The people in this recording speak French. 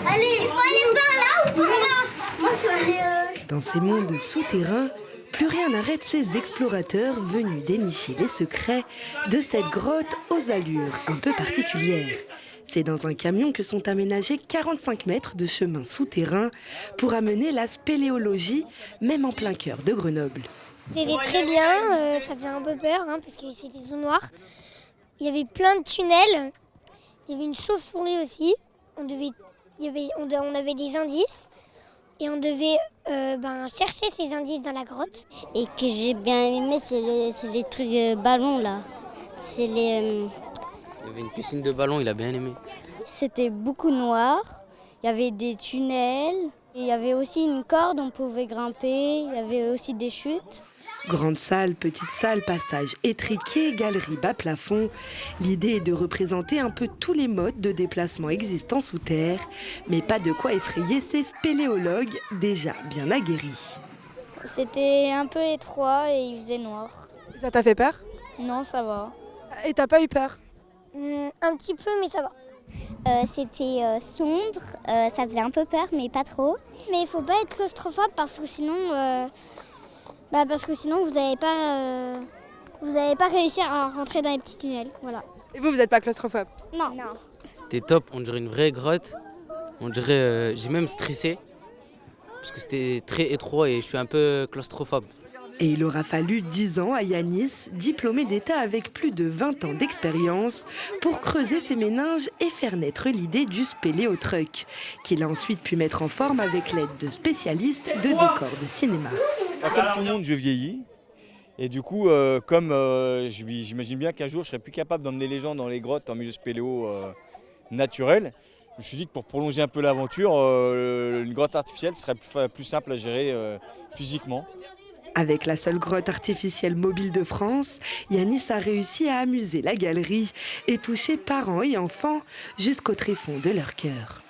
Allez, il faut aller par là ou par là? Moi, je vais aller... Dans ces mondes souterrains, plus rien n'arrête ces explorateurs venus dénicher les secrets de cette grotte aux allures un peu particulières. C'est dans un camion que sont aménagés 45 mètres de chemin souterrain pour amener la spéléologie, même en plein cœur de Grenoble. C'était très bien, ça faisait un peu peur parce que c'était zone noire. Il y avait plein de tunnels, il y avait une chauve-souris aussi, on avait des indices et on devait chercher ces indices dans la grotte. Et que j'ai bien aimé, c'est les trucs ballons là. Il y avait une piscine de ballons, il a bien aimé. C'était beaucoup noir, il y avait des tunnels, il y avait aussi une corde, on pouvait grimper, il y avait aussi des chutes. Grande salle, petite salle, passage étriqué, galerie bas plafond. L'idée est de représenter un peu tous les modes de déplacement existants sous terre, mais pas de quoi effrayer ces spéléologues déjà bien aguerris. C'était un peu étroit et il faisait noir. Ça t'a fait peur? Non, ça va. Et t'as pas eu peur? Un petit peu, mais ça va. C'était sombre, ça faisait un peu peur, mais pas trop. Mais il faut pas être claustrophobe parce que sinon vous n'allez pas réussir à rentrer dans les petits tunnels. Voilà. Et vous êtes pas claustrophobe? Non. C'était top, on dirait une vraie grotte. On dirait, j'ai même stressé parce que c'était très étroit et je suis un peu claustrophobe. Et il aura fallu 10 ans à Yanis, diplômé d'État avec plus de 20 ans d'expérience, pour creuser ses méninges et faire naître l'idée du spéléotruck, qu'il a ensuite pu mettre en forme avec l'aide de spécialistes de décors de cinéma. Comme tout le monde, je vieillis. Et du coup, j'imagine bien qu'un jour, je serai plus capable d'emmener les gens dans les grottes en milieu spéléo naturel. Je me suis dit que pour prolonger un peu l'aventure, une grotte artificielle serait plus simple à gérer physiquement. Avec la seule grotte artificielle mobile de France, Yanis a réussi à amuser la galerie et toucher parents et enfants jusqu'au tréfonds de leur cœur.